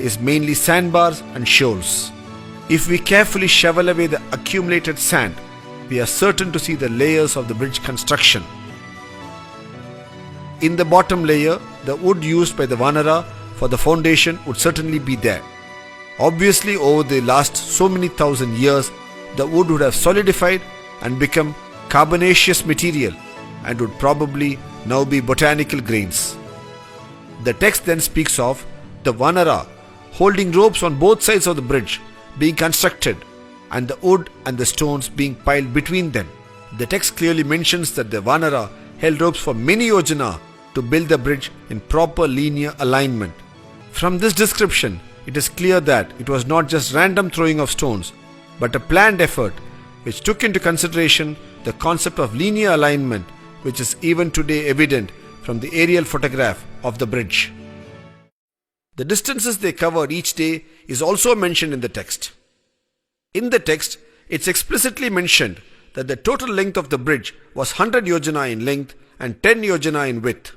is mainly sandbars and shoals. If we carefully shovel away the accumulated sand, we are certain to see the layers of the bridge construction. In the bottom layer, the wood used by the Vanara for the foundation would certainly be there. Obviously, over the last so many thousand years, the wood would have solidified and become carbonaceous material and would probably now be botanical grains. The text then speaks of the Vanara holding ropes on both sides of the bridge being constructed and the wood and the stones being piled between them. The text clearly mentions that the Vanara held ropes for many yojana to build the bridge in proper linear alignment. From this description, it is clear that it was not just random throwing of stones, but a planned effort which took into consideration the concept of linear alignment, which is even today evident from the aerial photograph of the bridge. The distances they covered each day is also mentioned in the text. In the text, it's explicitly mentioned that the total length of the bridge was 100 yojana in length and 10 yojana in width.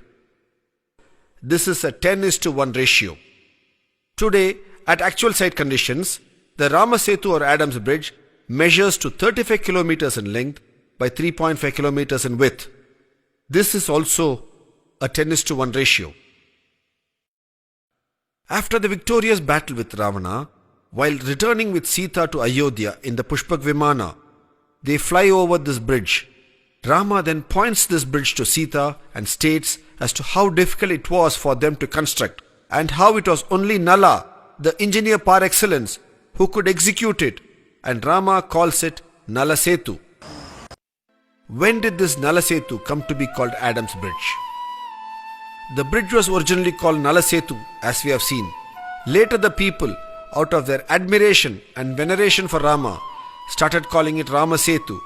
This is a 10:1 ratio. Today, at actual site conditions, the Rama Setu or Adams Bridge measures to 35 kilometers in length by 3.5 kilometers in width. This is also a 10:1 ratio. After the victorious battle with Ravana, while returning with Sita to Ayodhya in the Pushpak Vimana, they fly over this bridge. Rama then points this bridge to Sita and states as to how difficult it was for them to construct and how it was only Nala, the engineer par excellence, who could execute it, and Rama calls it Nala Setu. When did this Nala Setu come to be called Adams Bridge? The bridge was originally called Nala Setu, as we have seen. Later the people, out of their admiration and veneration for Rama, started calling it Rama Setu,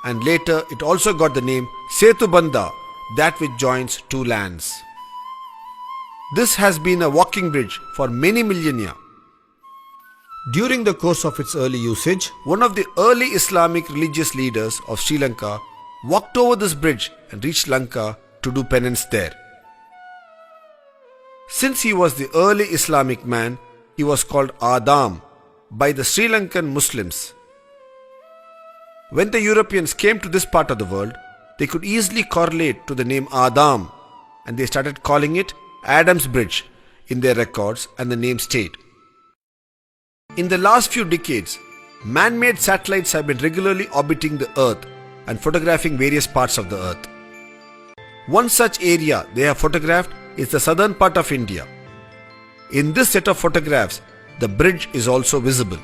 and later it also got the name Setu Bandha, that which joins two lands. This has been a walking bridge for many millennia. During the course of its early usage, one of the early Islamic religious leaders of Sri Lanka walked over this bridge and reached Lanka to do penance there. Since he was the early Islamic man, he was called Adam by the Sri Lankan Muslims. When the Europeans came to this part of the world, they could easily correlate to the name Adam, and they started calling it Adams Bridge in their records, and the name stayed. In the last few decades, man-made satellites have been regularly orbiting the Earth and photographing various parts of the Earth. One such area they have photographed is the southern part of India. In this set of photographs, the bridge is also visible.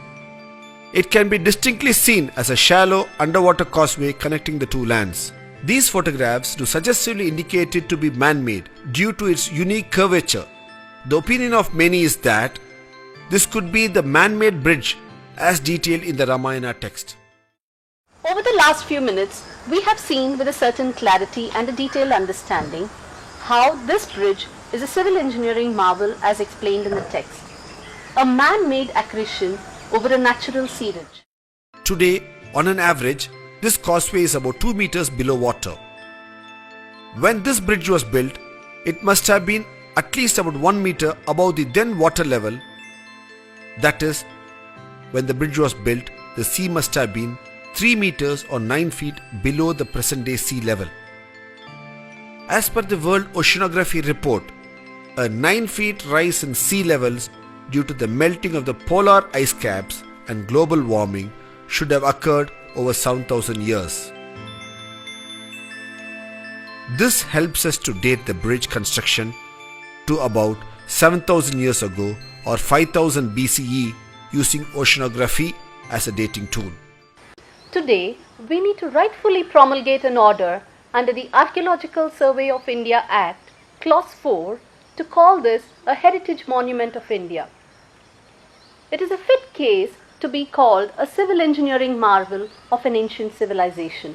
It can be distinctly seen as a shallow underwater causeway connecting the two lands. These photographs do suggestively indicate it to be man-made due to its unique curvature. The opinion of many is that this could be the man-made bridge as detailed in the Ramayana text. Over the last few minutes, we have seen with a certain clarity and a detailed understanding how this bridge is a civil engineering marvel as explained in the text. A man-made accretion over a natural sea ridge. Today, on an average, this causeway is about 2 meters below water. When this bridge was built, it must have been at least about 1 meter above the then water level. That is, when the bridge was built, the sea must have been 3 meters or 9 feet below the present day sea level. As per the World Oceanography Report, a 9 feet rise in sea levels due to the melting of the polar ice caps and global warming should have occurred over 7,000 years. This helps us to date the bridge construction to about 7,000 years ago or 5000 BCE using oceanography as a dating tool. Today, we need to rightfully promulgate an order under the Archaeological Survey of India Act, Clause 4, to call this a Heritage Monument of India. It is a fit case to be called a civil engineering marvel of an ancient civilization.